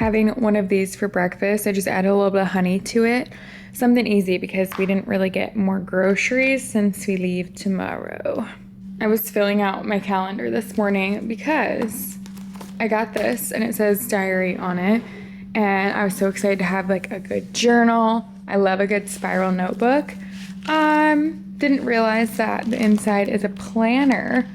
having one of these for breakfast. I just added a little bit of honey to it. Something easy because we didn't really get more groceries since we leave tomorrow. I was filling out my calendar this morning because I got this and it says diary on it. And I was so excited to have like a good journal. I love a good spiral notebook. Didn't realize that the inside is a planner.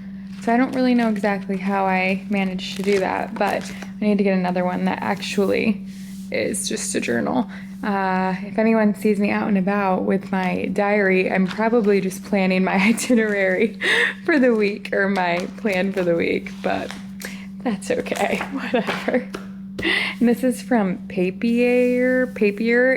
So I don't really know exactly how I managed to do that, but I need to get another one that actually is just a journal. If anyone sees me out and about with my diary, I'm probably just planning my itinerary for the week or my plan for the week, but that's okay, whatever. And this is from Papier,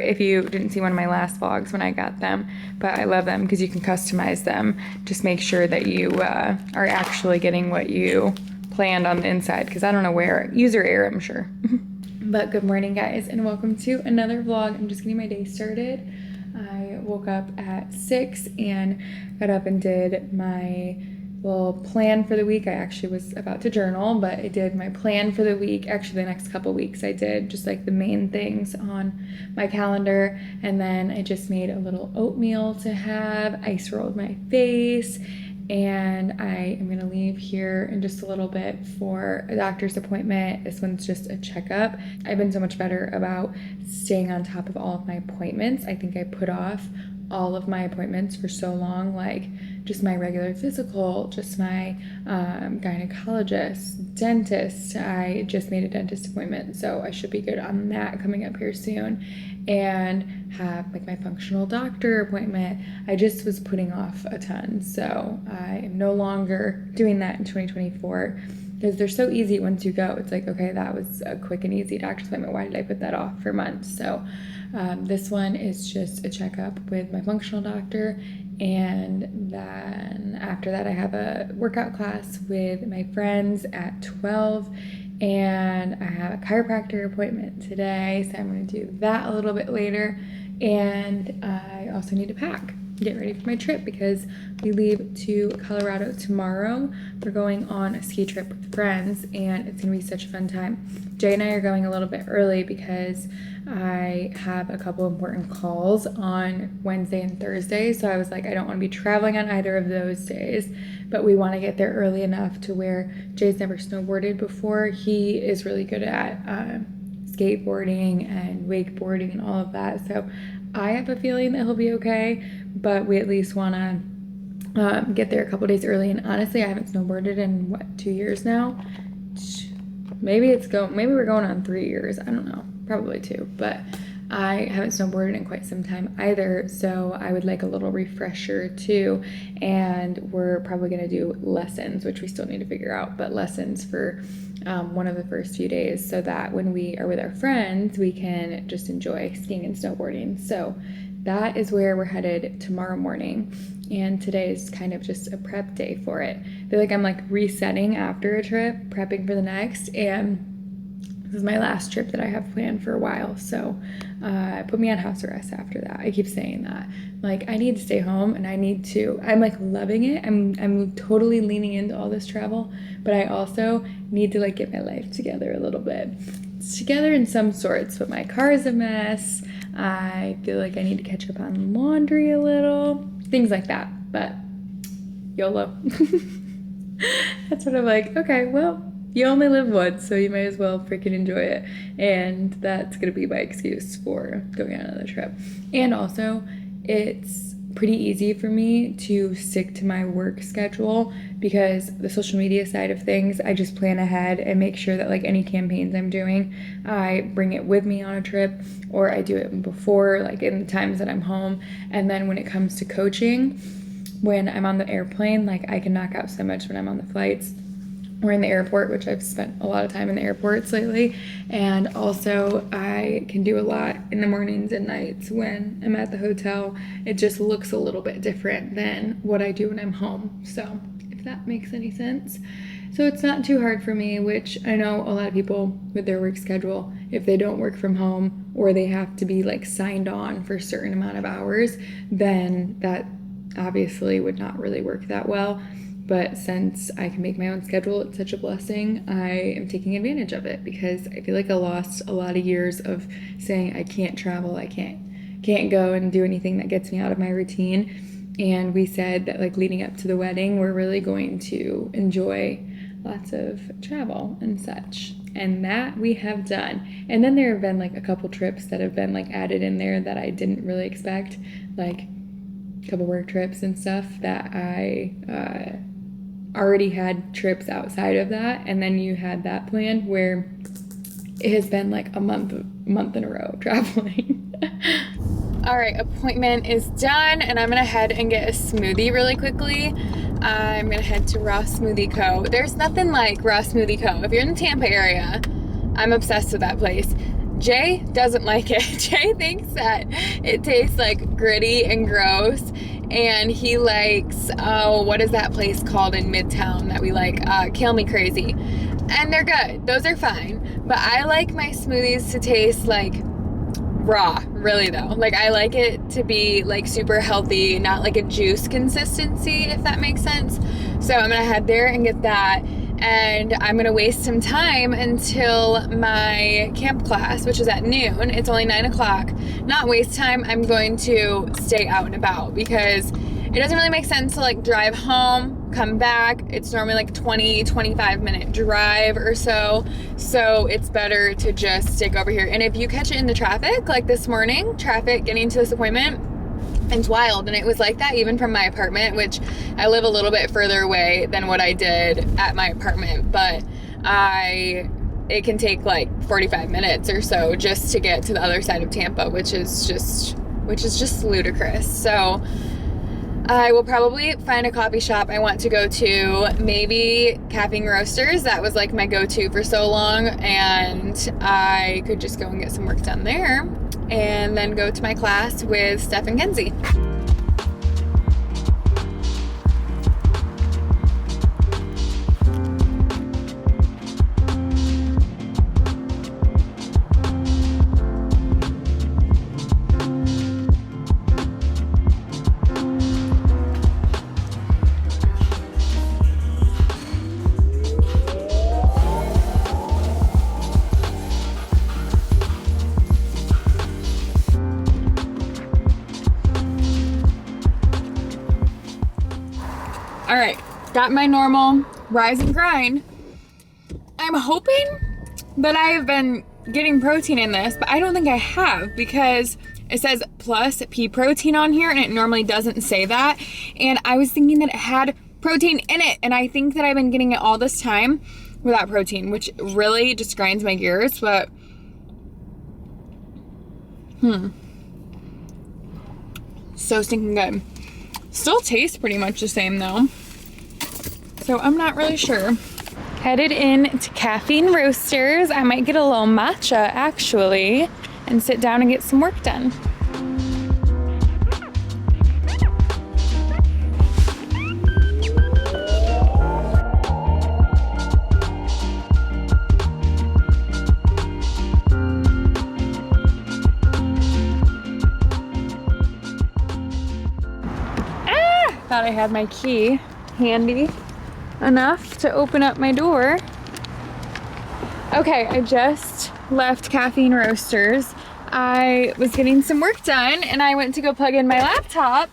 if you didn't see one of my last vlogs when I got them. But I love them because you can customize them. Just make sure that you are actually getting what you planned on the inside, because I don't know where. User error, I'm sure. But good morning, guys, and welcome to another vlog. I'm just getting my day started. I woke up at 6 and got up and did my little plan for the week. I actually was about to journal, but I did my plan for the week. Actually, the next couple weeks I did just like the main things on my calendar, and then I just made a little oatmeal to have, ice rolled my face, and I am gonna leave here in just a little bit for a doctor's appointment. This one's just a checkup. I've been so much better about staying on top of all of my appointments. I think I put off all of my appointments for so long, like just my regular physical, just my gynecologist, dentist. I just made a dentist appointment, so I should be good on that coming up here soon, and have like my functional doctor appointment. I just was putting off a ton, so I am no longer doing that in 2024 because they're so easy once you go. It's like, okay, that was a quick and easy doctor's appointment. Why did I put that off for months? So this one is just a checkup with my functional doctor, and then after that I have a workout class with my friends at 12, and I have a chiropractor appointment today, so I'm going to do that a little bit later. And I also need to pack, get ready for my trip, because we leave to Colorado tomorrow. We're going on a ski trip with friends, and it's gonna be such a fun time. Jay and I are going a little bit early because I have a couple important calls on Wednesday and Thursday, so I was like, I don't want to be traveling on either of those days, but we want to get there early enough to where Jay's never snowboarded before. He is really good at skateboarding and wakeboarding and all of that, so I have a feeling that he'll be okay, but we at least want to get there a couple days early. And honestly, I haven't snowboarded in what, 2 years now? Maybe we're going on 3 years. I don't know, probably 2, but I haven't snowboarded in quite some time either, so I would like a little refresher too. And we're probably gonna do lessons, which we still need to figure out, but lessons for one of the first few days, so that when we are with our friends, we can just enjoy skiing and snowboarding. So that is where we're headed tomorrow morning. And today is kind of just a prep day for it. I feel like I'm like resetting after a trip, prepping for the next, and this is my last trip that I have planned for a while, so put me on house arrest after that. I keep saying that. Like, I need to stay home, and I'm like loving it. I'm totally leaning into all this travel, but I also need to like get my life together a little bit. It's together in some sorts, but my car is a mess. I feel like I need to catch up on laundry a little, things like that, but YOLO. That's what I'm like, okay, well, you only live once, so you might as well freaking enjoy it. And that's gonna be my excuse for going on another trip. And also, it's pretty easy for me to stick to my work schedule, because the social media side of things, I just plan ahead and make sure that like any campaigns I'm doing, I bring it with me on a trip, or I do it before, like in the times that I'm home. And then when it comes to coaching, when I'm on the airplane, like I can knock out so much when I'm on the flights or in the airport, which I've spent a lot of time in the airports lately. And also I can do a lot in the mornings and nights when I'm at the hotel. It just looks a little bit different than what I do when I'm home. So if that makes any sense. So it's not too hard for me, which I know a lot of people with their work schedule, if they don't work from home or they have to be like signed on for a certain amount of hours, then that obviously would not really work that well. But since I can make my own schedule, it's such a blessing. I am taking advantage of it because I feel like I lost a lot of years of saying I can't travel, I can't go and do anything that gets me out of my routine. And we said that like leading up to the wedding, we're really going to enjoy lots of travel and such. And that we have done. And then there have been like a couple trips that have been like added in there that I didn't really expect, like a couple work trips and stuff that I already had trips outside of that, and then you had that planned where it has been like a month in a row of traveling. All right, appointment is done, and I'm gonna head and get a smoothie really quickly. I'm gonna head to Raw Smoothie Co. There's nothing like Raw Smoothie Co. If you're in the Tampa area, I'm obsessed with that place. Jay doesn't like it. Jay thinks that it tastes like gritty and gross. And he likes, what is that place called in Midtown that we like? Kill Me Crazy. And they're good. Those are fine. But I like my smoothies to taste like raw, really though. Like I like it to be like super healthy, not like a juice consistency, if that makes sense. So I'm gonna head there and get that. And I'm gonna waste some time until my camp class, which is at noon. It's only 9 o'clock. Not waste time, I'm going to stay out and about because it doesn't really make sense to like drive home, come back. It's normally like 20-25 minute drive or so. So it's better to just stick over here. And if you catch it in the traffic, like this morning, traffic getting to this appointment, it's wild. And it was like that even from my apartment, which I live a little bit further away than what I did at my apartment, but it can take like 45 minutes or so just to get to the other side of Tampa, which is just ludicrous. So I will probably find a coffee shop I want to go to, maybe Caffeine Roasters. That was like my go-to for so long, and I could just go and get some work done there and then go to my class with Steph and Kenzie. All right, got my normal rise and grind. I'm hoping that I have been getting protein in this, but I don't think I have because it says plus pea protein on here and it normally doesn't say that. And I was thinking that it had protein in it, and I think that I've been getting it all this time without protein, which really just grinds my gears, but so stinking good. Still tastes pretty much the same though. So I'm not really sure. Headed in to Caffeine Roasters. I might get a little matcha actually and sit down and get some work done. Thought I had my key handy enough to open up my door. Okay, I just left Caffeine Roasters. I was getting some work done and I went to go plug in my laptop.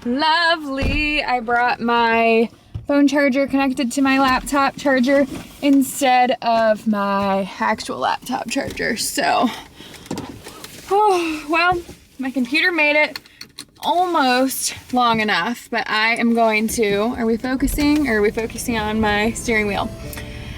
Lovely. I brought my phone charger connected to my laptop charger instead of my actual laptop charger. So, well, my computer made it almost long enough, but I am going to, are we focusing on my steering wheel?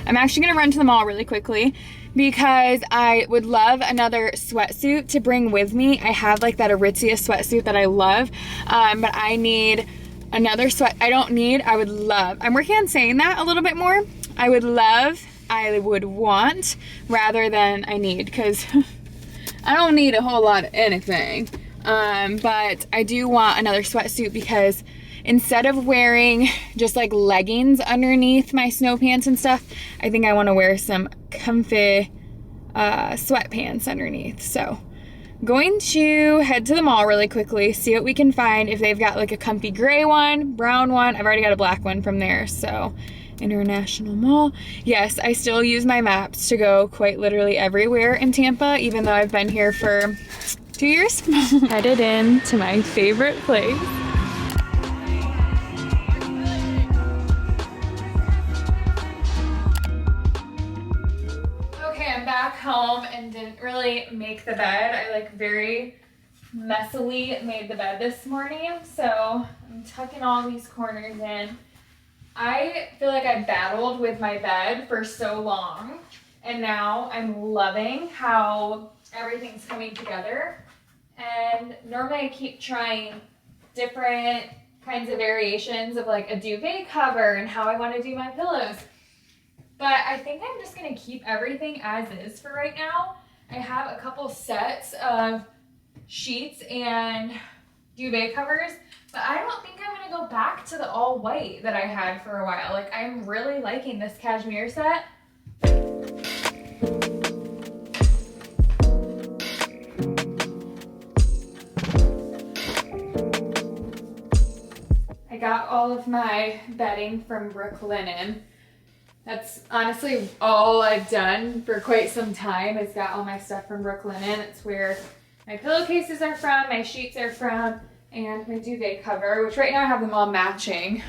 I'm actually going to run to the mall really quickly because I would love another sweatsuit to bring with me. I have like that Aritzia sweatsuit that I love, but I need another I would love, I'm working on saying that a little bit more. I would want rather than I need, because I don't need a whole lot of anything. But I do want another sweatsuit because instead of wearing just like leggings underneath my snow pants and stuff, I think I want to wear some comfy sweatpants underneath. So Going to head to the mall really quickly, see what we can find, if they've got like a comfy gray one, brown one. I've already got a black one from there, so International Mall. Yes, I still use my maps to go quite literally everywhere in Tampa, even though I've been here for 2 years. Headed in to my favorite place. Okay, I'm back home and didn't really make the bed. I like very messily made the bed this morning, so I'm tucking all these corners in. I feel like I battled with my bed for so long, and now I'm loving how everything's coming together. And normally I keep trying different kinds of variations of like a duvet cover and how I want to do my pillows. But I think I'm just going to keep everything as is for right now. I have a couple sets of sheets and duvet covers, but I don't think I'm going to go back to the all white that I had for a while. Like, I'm really liking this cashmere set. I got all of my bedding from Brooklinen. That's honestly all I've done for quite some time, is got all my stuff from Brooklinen. It's where my pillowcases are from, my sheets are from, and my duvet cover, which right now I have them all matching.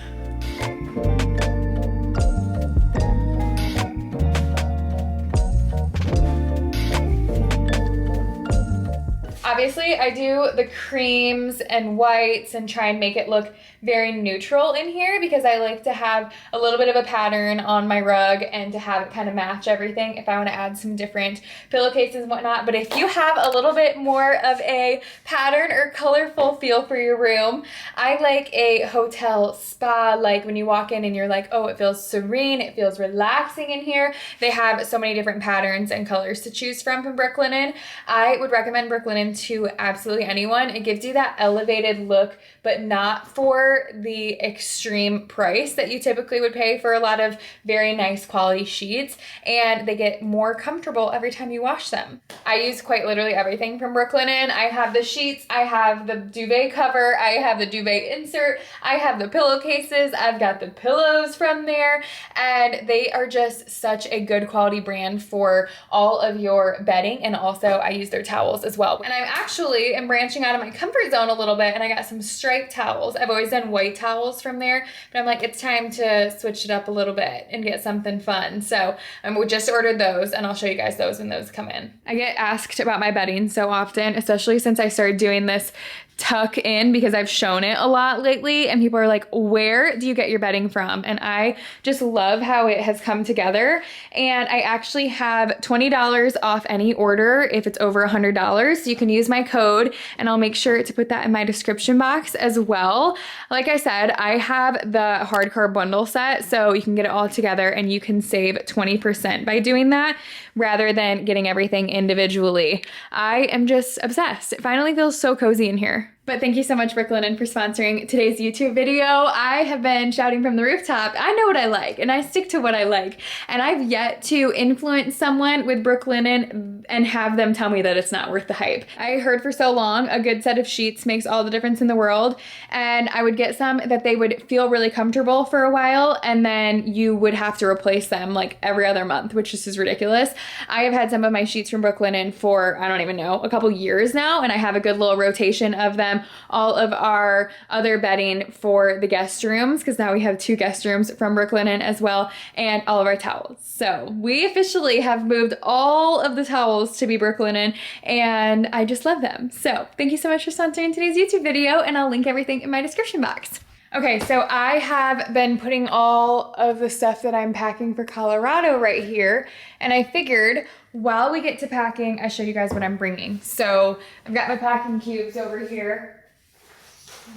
Obviously, I do the creams and whites and try and make it look very neutral in here because I like to have a little bit of a pattern on my rug and to have it kind of match everything if I want to add some different pillowcases and whatnot. But if you have a little bit more of a pattern or colorful feel for your room, I like a hotel spa, like when you walk in and you're like, oh, it feels serene, it feels relaxing in here. They have so many different patterns and colors to choose from Brooklinen. I would recommend Brooklinen to absolutely anyone. It gives you that elevated look, but not for the extreme price that you typically would pay for a lot of very nice quality sheets, and they get more comfortable every time you wash them. I use quite literally everything from Brooklinen. I have the sheets, I have the duvet cover, I have the duvet insert, I have the pillowcases, I've got the pillows from there, and they are just such a good quality brand for all of your bedding, and also I use their towels as well. And I actually am branching out of my comfort zone a little bit, and I got some striped towels. I've always done white towels from there, but I'm like, it's time to switch it up a little bit and get something fun. So we just ordered those, and I'll show you guys those when those come in. I get asked about my bedding so often, especially since I started doing this tuck in, because I've shown it a lot lately, and people are like, where do you get your bedding from? And I just love how it has come together. And I actually have $20 off any order if it's over $100. So you can use my code, and I'll make sure to put that in my description box as well. Like I said, I have the hardcore bundle set, so you can get it all together and you can save 20% by doing that rather than getting everything individually. I am just obsessed. It finally feels so cozy in here. But thank you so much, Brooklinen, for sponsoring today's YouTube video. I have been shouting from the rooftop, I know what I like, and I stick to what I like. And I've yet to influence someone with Brooklinen and have them tell me that it's not worth the hype. I heard for so long a good set of sheets makes all the difference in the world, and I would get some that they would feel really comfortable for a while, and then you would have to replace them like every other month, which just is ridiculous. I have had some of my sheets from Brooklinen for, I don't even know, a couple years now, and I have a good little rotation of them. All of our other bedding for the guest rooms, because now we have 2 guest rooms from Brooklinen as well, and all of our towels. So we officially have moved all of the towels to be Brooklinen, and I just love them. So thank you so much for sponsoring today's YouTube video, and I'll link everything in my description box. Okay, so I have been putting all of the stuff that I'm packing for Colorado right here, and I figured while we get to packing, I show you guys what I'm bringing. So I've got my packing cubes over here.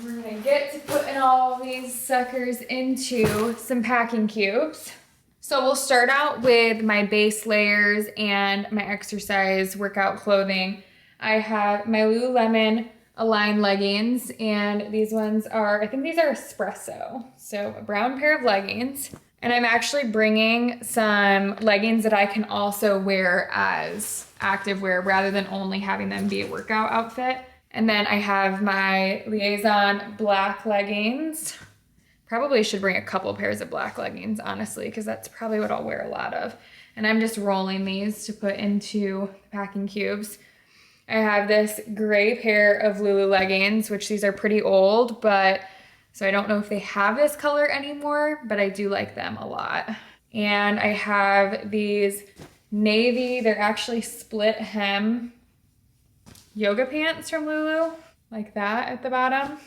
We're gonna get to putting all these suckers into some packing cubes. So we'll start out with my base layers and my exercise workout clothing. I have my Lululemon Align leggings, and these ones are, I think these are espresso. So a brown pair of leggings. And I'm actually bringing some leggings that I can also wear as activewear rather than only having them be a workout outfit. And then I have my Liaison black leggings. Probably should bring a couple pairs of black leggings, honestly, because that's probably what I'll wear a lot of. And I'm just rolling these to put into packing cubes. I have this gray pair of Lulu leggings, which these are pretty old, but so I don't know if they have this color anymore, but I do like them a lot. And I have these navy, they're actually split hem yoga pants from Lulu, like that at the bottom.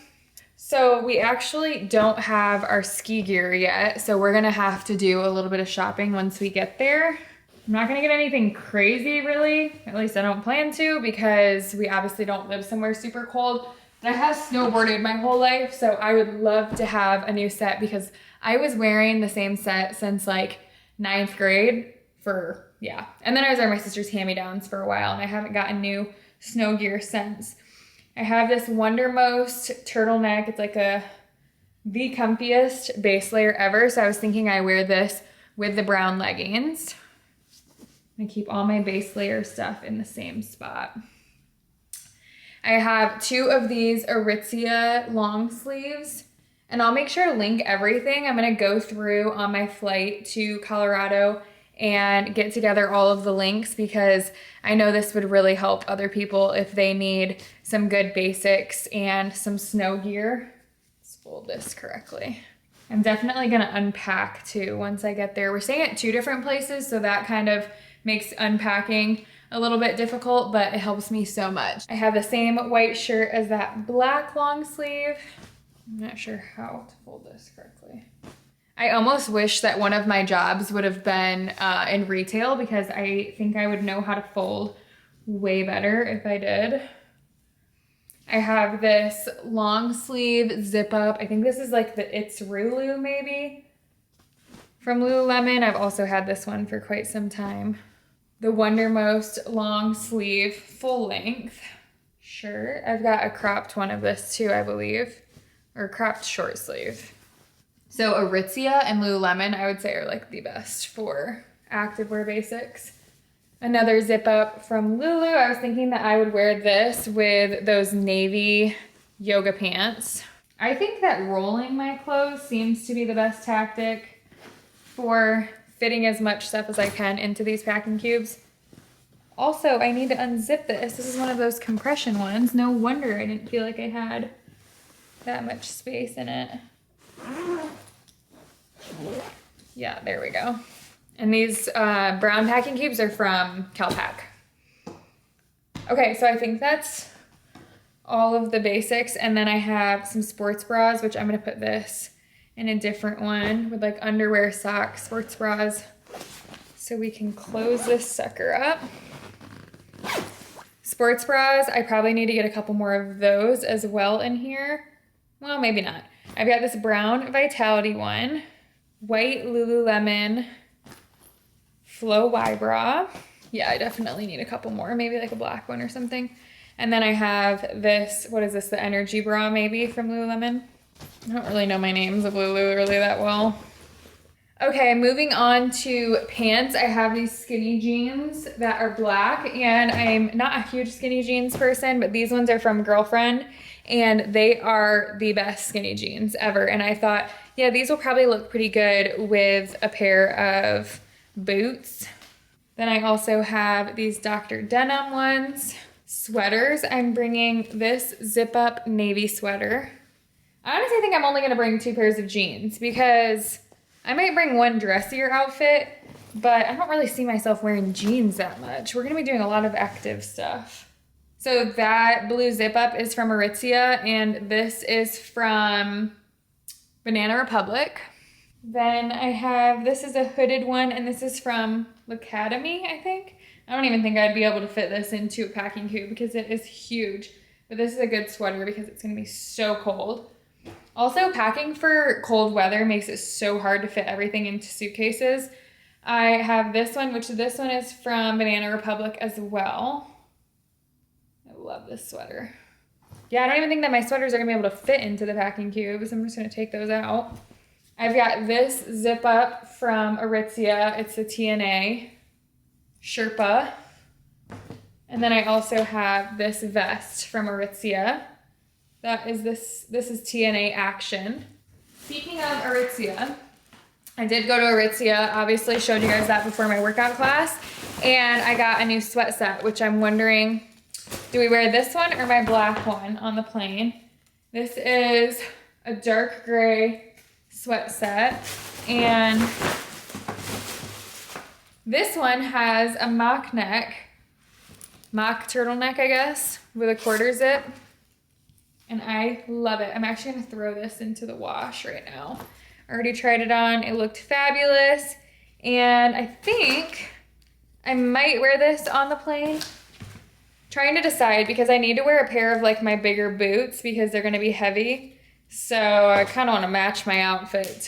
So we actually don't have our ski gear yet, so we're gonna have to do a little bit of shopping once we get there. I'm not gonna get anything crazy really, at least I don't plan to, because we obviously don't live somewhere super cold. But I have snowboarded my whole life, so I would love to have a new set because I was wearing the same set since like 9th grade for, yeah. And then I was wearing my sister's hand-me-downs for a while and I haven't gotten new snow gear since. I have this Wondermost turtleneck. It's like the comfiest base layer ever. So I was thinking I wear this with the brown leggings. I keep all my base layer stuff in the same spot. I have 2 of these Aritzia long sleeves, and I'll make sure to link everything. I'm gonna go through on my flight to Colorado and get together all of the links because I know this would really help other people if they need some good basics and some snow gear. Let's fold this correctly. I'm definitely gonna unpack too once I get there. We're staying at 2 different places, so that kind of makes unpacking a little bit difficult, but it helps me so much. I have the same white shirt as that black long sleeve. I'm not sure how to fold this correctly. I almost wish that one of my jobs would have been in retail because I think I would know how to fold way better if I did. I have this long sleeve zip up. I think this is like the It's Rulu maybe from Lululemon. I've also had this one for quite some time. The Wondermost long sleeve full length shirt. I've got a cropped one of this too, I believe, or cropped short sleeve. So Aritzia and Lululemon, I would say, are like the best for activewear basics. Another zip up from Lulu. I was thinking that I would wear this with those navy yoga pants. I think that rolling my clothes seems to be the best tactic for fitting as much stuff as I can into these packing cubes. Also, I need to unzip this. This is one of those compression ones. No wonder I didn't feel like I had that much space in it. Yeah, there we go. And these brown packing cubes are from Calpac. Okay, so I think that's all of the basics. And then I have some sports bras, which I'm gonna put this in a different one with like underwear, socks, sports bras. So we can close this sucker up. Sports bras, I probably need to get a couple more of those as well in here. Well, maybe not. I've got this brown Vitality one, white Lululemon Flow Y bra. Yeah, I definitely need a couple more, maybe like a black one or something. And then I have this, what is this, the Energy bra maybe from Lululemon? I don't really know my names of Lulu really that well. Okay, moving on to pants. I have these skinny jeans that are black, and I'm not a huge skinny jeans person, but these ones are from Girlfriend, and they are the best skinny jeans ever. And I thought, yeah, these will probably look pretty good with a pair of boots. Then I also have these Dr. Denim ones. Sweaters, I'm bringing this zip up navy sweater. I honestly think I'm only gonna bring 2 pairs of jeans because I might bring one dressier outfit, but I don't really see myself wearing jeans that much. We're gonna be doing a lot of active stuff. So that blue zip up is from Aritzia, and this is from Banana Republic. Then I have, this is a hooded one, and this is from L'Academy, I think. I don't even think I'd be able to fit this into a packing cube because it is huge. But this is a good sweater because it's gonna be so cold. Also, packing for cold weather makes it so hard to fit everything into suitcases. I have this one, which this one is from Banana Republic as well. I love this sweater. Yeah, I don't even think that my sweaters are gonna be able to fit into the packing cubes. I'm just gonna take those out. I've got this zip up from Aritzia. It's a TNA Sherpa. And then I also have this vest from Aritzia. That is this is TNA Action. Speaking of Aritzia, I did go to Aritzia, obviously showed you guys that before my workout class, and I got a new sweat set, which I'm wondering, do we wear this one or my black one on the plane? This is a dark gray sweat set, and this one has a mock turtleneck, I guess, with a quarter zip. And I love it. I'm actually gonna throw this into the wash right now. I already tried it on. It looked fabulous. And I think I might wear this on the plane. Trying to decide because I need to wear a pair of like my bigger boots because they're gonna be heavy. So I kind of want to match my outfit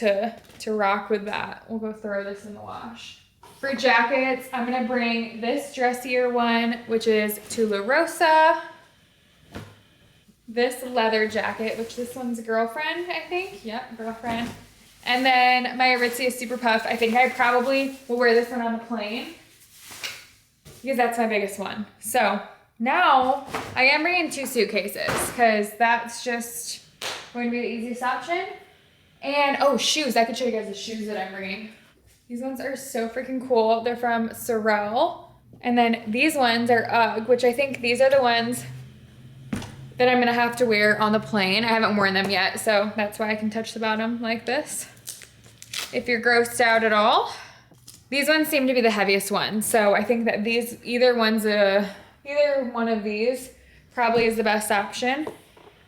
to rock with that. We'll go throw this in the wash. For jackets, I'm gonna bring this dressier one, which is Tula Rosa. This leather jacket, which this one's girlfriend, I think. Yep, girlfriend. And then my Aritzia Super Puff. I think I probably will wear this one on the plane because that's my biggest one. So now I am bringing 2 suitcases because that's just going to be the easiest option. And oh, shoes. I could show you guys the shoes that I'm bringing. These ones are so freaking cool. They're from Sorel. And then these ones are UGG, which I think these are the ones that I'm gonna have to wear on the plane. I haven't worn them yet, so that's why I can touch the bottom like this. If you're grossed out at all. These ones seem to be the heaviest ones, so I think that either one of these probably is the best option.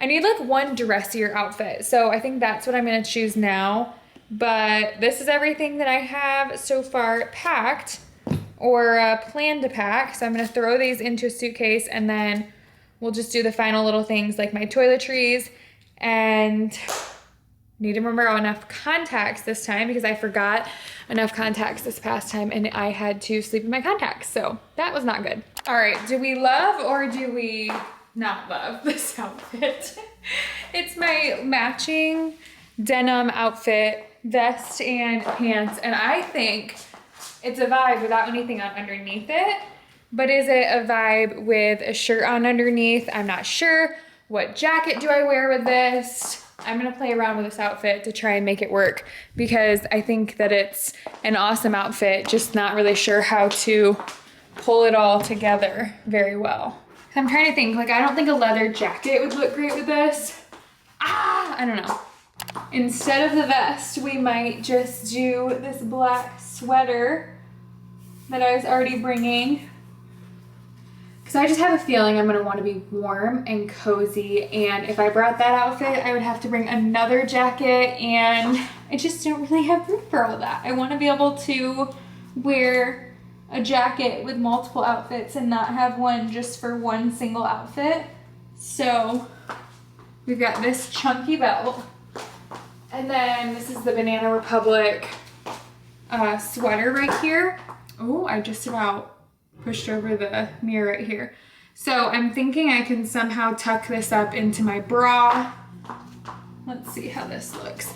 I need like one dressier outfit, so I think that's what I'm gonna choose now. But this is everything that I have so far packed or planned to pack. So I'm gonna throw these into a suitcase and then we'll just do the final little things like my toiletries, and need to remember enough contacts this time because I forgot enough contacts this past time and I had to sleep in my contacts. So that was not good. All right, do we love or do we not love this outfit? It's my matching denim outfit, vest and pants, and I think it's a vibe without anything on underneath it. But is it a vibe with a shirt on underneath? I'm not sure. What jacket do I wear with this? I'm gonna play around with this outfit to try and make it work because I think that it's an awesome outfit, just not really sure how to pull it all together very well. I'm trying to think, like I don't think a leather jacket would look great with this. I don't know. Instead of the vest, we might just do this black sweater that I was already bringing. Because I just have a feeling I'm gonna wanna be warm and cozy, and if I brought that outfit, I would have to bring another jacket, and I just don't really have room for all that. I wanna be able to wear a jacket with multiple outfits and not have one just for one single outfit. So we've got this chunky belt, and then this is the Banana Republic sweater right here. Oh, I just about pushed over the mirror right here. So I'm thinking I can somehow tuck this up into my bra. Let's see how this looks.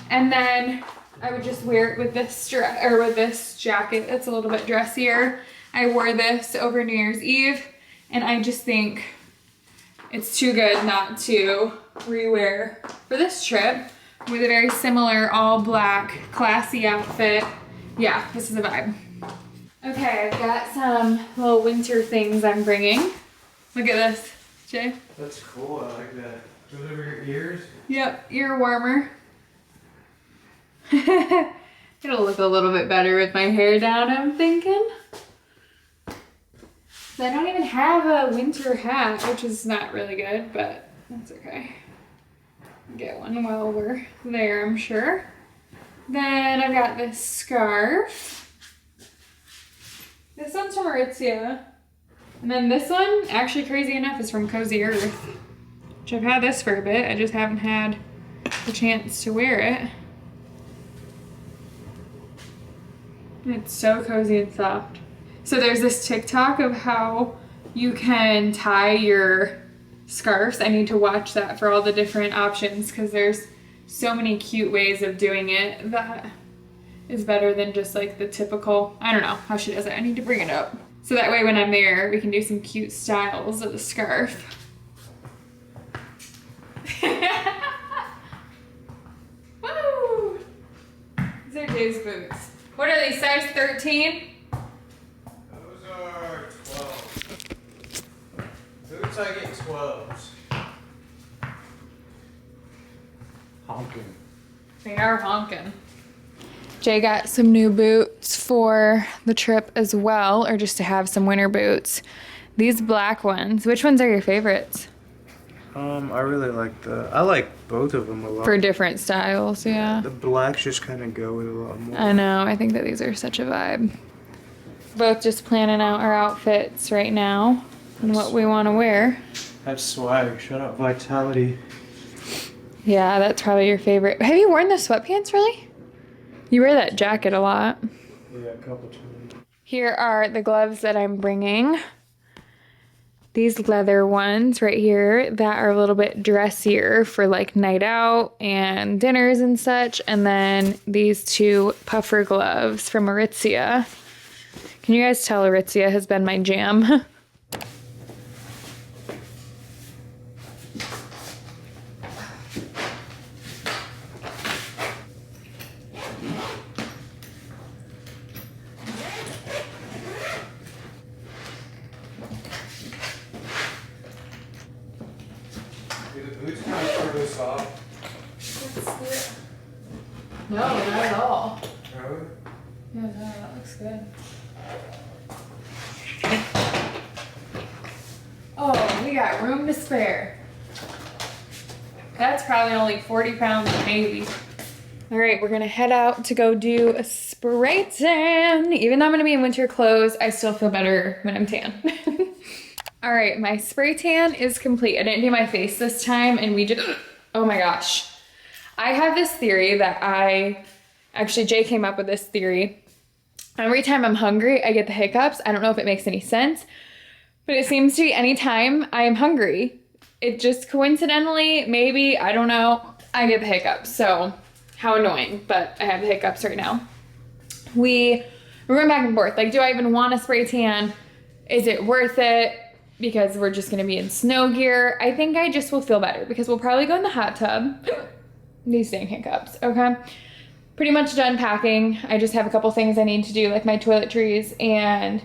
And then I would just wear it with this with this jacket that's a little bit dressier. I wore this over New Year's Eve, and I just think it's too good not to rewear for this trip with a very similar all black classy outfit. Yeah, this is a vibe. Okay, I've got some little winter things I'm bringing. Look at this, Jay. That's cool, I like that. Goes over your ears? Yep, ear warmer. It'll look a little bit better with my hair down, I'm thinking. So I don't even have a winter hat, which is not really good, but that's okay. Get one while we're there, I'm sure. Then I've got this scarf. This one's from Aritzia. And then this one, actually crazy enough, is from Cozy Earth. Which I've had this for a bit, I just haven't had the chance to wear it. And it's so cozy and soft. So there's this TikTok of how you can tie your scarves. I need to watch that for all the different options because there's so many cute ways of doing it that is better than just like the typical, I don't know how she does it. I need to bring it up. So that way when I'm there, we can do some cute styles of the scarf. Woo! These are Jay's boots. What are these, size 13? Those are 12. Boots I get 12s. Honking. They are honking. Jay got some new boots for the trip as well, or just to have some winter boots. These black ones, which ones are your favorites? I really like I like both of them a lot. For different styles, yeah. The blacks just kind of go with a lot more. I know, I think that these are such a vibe. Both just planning out our outfits right now and what we want to wear. That's swag. Shut up, Vitality. Yeah, that's probably your favorite. Have you worn the sweatpants, really? You wear that jacket a lot. Yeah, a couple times. Here are the gloves that I'm bringing. These leather ones right here that are a little bit dressier for like night out and dinners and such. And then these two puffer gloves from Aritzia. Can you guys tell Aritzia has been my jam? Do the boots kind of really soft? No, not at all. Really? Yeah, no, that looks good. Oh, we got room to spare. That's probably only 40 pounds maybe. All right, we're gonna head out to go do a spray tan. Even though I'm gonna be in winter clothes, I still feel better when I'm tan. All right, my spray tan is complete. I didn't do my face this time and we just, oh my gosh. I have this theory that actually Jay came up with this theory. Every time I'm hungry, I get the hiccups. I don't know if it makes any sense, but it seems to be anytime I am hungry, it just coincidentally, maybe, I don't know, I get the hiccups. So how annoying, but I have the hiccups right now. We're going back and forth. Like, do I even want a spray tan? Is it worth it? Because we're just gonna be in snow gear. I think I just will feel better because we'll probably go in the hot tub. These dang hiccups, okay? Pretty much done packing. I just have a couple things I need to do, like my toiletries, and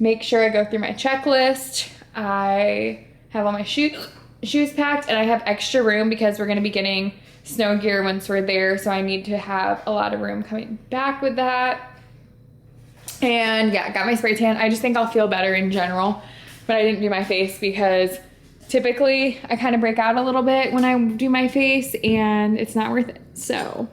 make sure I go through my checklist. I have all my shoes packed, and I have extra room because we're gonna be getting snow gear once we're there, so I need to have a lot of room coming back with that. And yeah, got my spray tan. I just think I'll feel better in general. But I didn't do my face because typically I kind of break out a little bit when I do my face and it's not worth it. So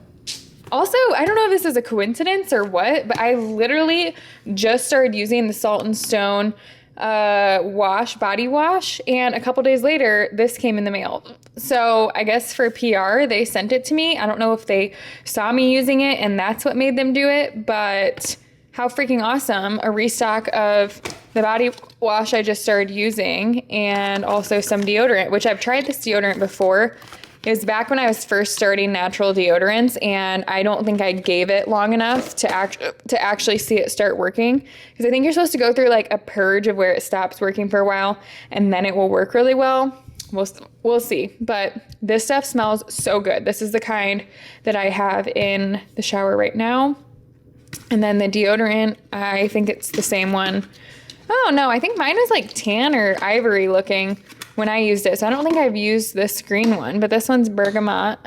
also, I don't know if this is a coincidence or what, but I literally just started using the Salt and Stone body wash, and a couple days later this came in the mail. So I guess for PR they sent it to me. I don't know if they saw me using it and that's what made them do it, but how freaking awesome. A restock of the body wash I just started using, and also some deodorant, which I've tried this deodorant before. It was back when I was first starting natural deodorants, and I don't think I gave it long enough to actually see it start working. Because I think you're supposed to go through like a purge of where it stops working for a while, and then it will work really well. We'll see. But this stuff smells so good. This is the kind that I have in the shower right now. And then the deodorant, I think it's the same one. Oh no, I think mine was like tan or ivory looking when I used it. So I don't think I've used this green one, but this one's bergamot.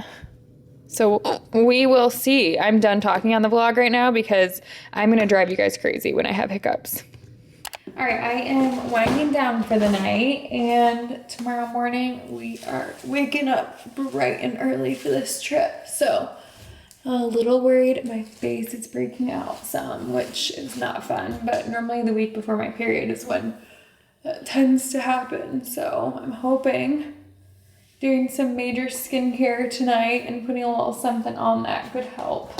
So we will see. I'm done talking on the vlog right now because I'm gonna drive you guys crazy when I have hiccups. All right, I am winding down for the night, and tomorrow morning we are waking up bright and early for this trip. So a little worried my face is breaking out some, which is not fun, but normally the week before my period is when that tends to happen. So I'm hoping doing some major skincare tonight and putting a little something on that could help.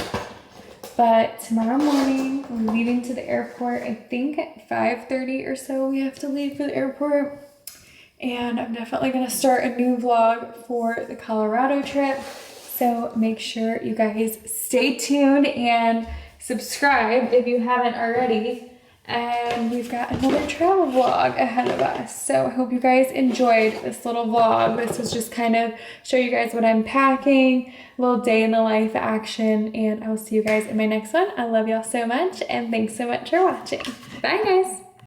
But tomorrow morning we're leaving to the airport. I think at 5:30 or so we have to leave for the airport. And I'm definitely gonna start a new vlog for the Colorado trip. So make sure you guys stay tuned and subscribe if you haven't already. And we've got another travel vlog ahead of us. So I hope you guys enjoyed this little vlog. This was just kind of show you guys what I'm packing, a little day in the life action, and I will see you guys in my next one. I love y'all so much, and thanks so much for watching. Bye guys.